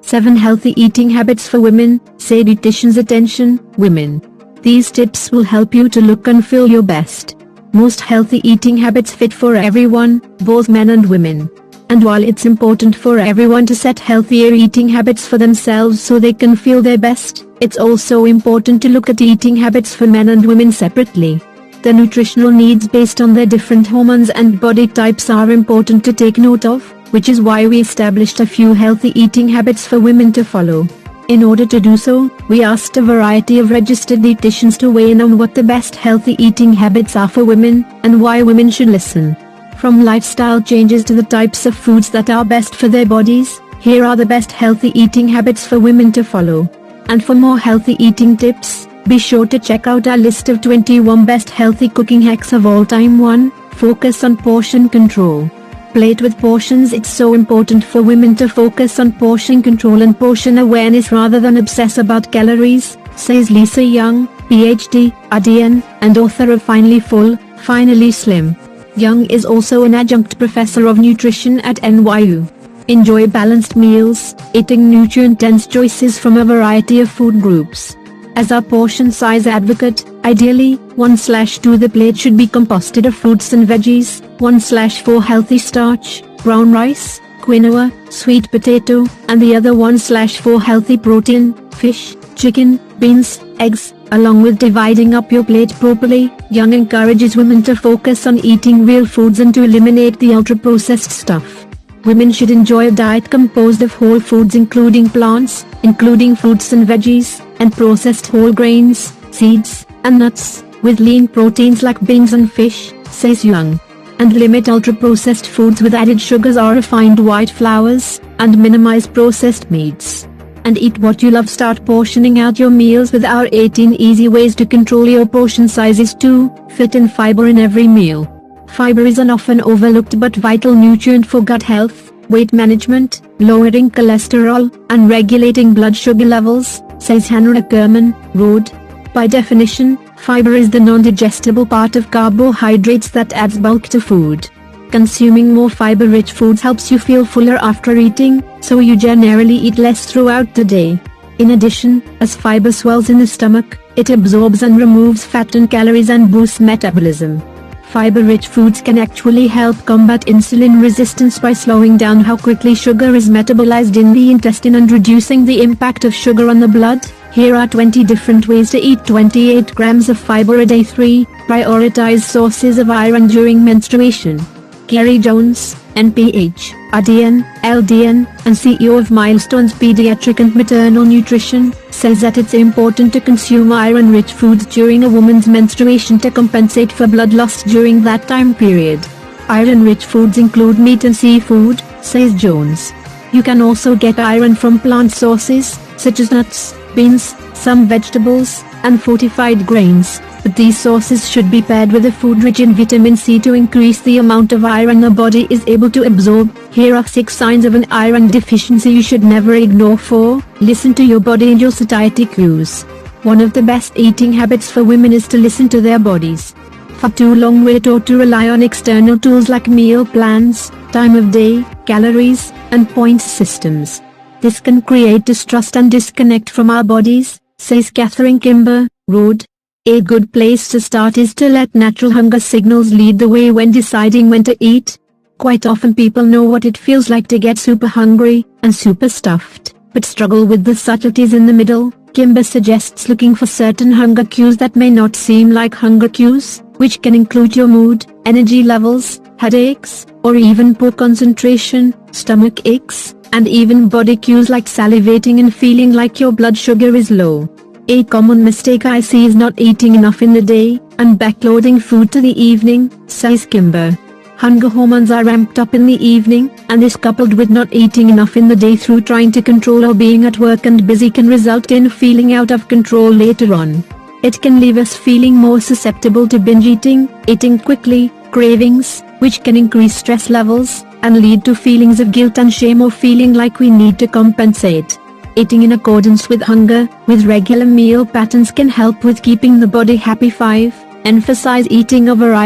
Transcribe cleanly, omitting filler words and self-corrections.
7 Healthy Eating Habits for Women. Say Dietitians attention, women. These tips will help you to look and feel your best. Most healthy eating habits fit for everyone, both men and women. And while it's important for everyone to set healthier eating habits for themselves so they can feel their best, it's also important to look at eating habits for men and women separately. The nutritional needs based on their different hormones and body types are important to take note of, which is why we established a few healthy eating habits for women to follow. In order to do so, we asked a variety of registered dietitians to weigh in on what the best healthy eating habits are for women, and why women should listen. From lifestyle changes to the types of foods that are best for their bodies, here are the best healthy eating habits for women to follow. And for more healthy eating tips, be sure to check out our list of 21 best healthy cooking hacks of all time. 1. Focus on portion control. Plate with portions. It's so important for women to focus on portion control and portion awareness rather than obsess about calories, says Lisa Young, PhD, RDN, and author of Finally Full, Finally Slim. Young is also an adjunct professor of nutrition at NYU. Enjoy balanced meals, eating nutrient-dense choices from a variety of food groups. As our portion size advocate, ideally, 1/2 the plate should be composted of fruits and veggies, 1/4 healthy starch, brown rice, quinoa, sweet potato, and the other 1/4 healthy protein, fish, chicken, beans, eggs. Along with dividing up your plate properly, Young encourages women to focus on eating real foods and to eliminate the ultra-processed stuff. Women should enjoy a diet composed of whole foods including plants, including fruits and veggies, and processed whole grains, seeds, and nuts, with lean proteins like beans and fish, says Young. And limit ultra-processed foods with added sugars or refined white flours, and minimize processed meats. And eat what you love. Start portioning out your meals with our 18 easy ways to control your portion sizes. 2. Fit in fiber in every meal. Fiber is an often overlooked but vital nutrient for gut health, weight management, lowering cholesterol, and regulating blood sugar levels, says Hannah Ackerman, Rhode. By definition, fiber is the non-digestible part of carbohydrates that adds bulk to food. Consuming more fiber-rich foods helps you feel fuller after eating, so you generally eat less throughout the day. In addition, as fiber swells in the stomach, it absorbs and removes fat and calories and boosts metabolism. Fiber-rich foods can actually help combat insulin resistance by slowing down how quickly sugar is metabolized in the intestine and reducing the impact of sugar on the blood. Here are 20 different ways to eat 28 grams of fiber a day. 3. Prioritize sources of iron during menstruation. Kerry Jones, NPH, RDN, LDN, and CEO of Milestones Pediatric and Maternal Nutrition, says that it's important to consume iron-rich foods during a woman's menstruation to compensate for blood loss during that time period. Iron-rich foods include meat and seafood, says Jones. You can also get iron from plant sources, such as nuts, beans, some vegetables, and fortified grains, but these sources should be paired with a food rich in vitamin C to increase the amount of iron the body is able to absorb. Here are 6 signs of an iron deficiency you should never ignore. 4. Listen to your body and your satiety cues. One of the best eating habits for women is to listen to their bodies. For too long we're taught to rely on external tools like meal plans, time of day, calories, and points systems. This can create distrust and disconnect from our bodies, says Catherine Kimber, Rhode. A good place to start is to let natural hunger signals lead the way when deciding when to eat. Quite often people know what it feels like to get super hungry and super stuffed, but struggle with the subtleties in the middle. Kimber suggests looking for certain hunger cues that may not seem like hunger cues, which can include your mood, energy levels, headaches, or even poor concentration, stomach aches, and even body cues like salivating and feeling like your blood sugar is low. A common mistake I see is not eating enough in the day, and backloading food to the evening, says Kimber. Hunger hormones are ramped up in the evening, and this coupled with not eating enough in the day through trying to control or being at work and busy can result in feeling out of control later on. It can leave us feeling more susceptible to binge eating quickly, cravings, which can increase stress levels, and lead to feelings of guilt and shame or feeling like we need to compensate. Eating in accordance with hunger, with regular meal patterns can help with keeping the body happy. 5. Emphasize eating a variety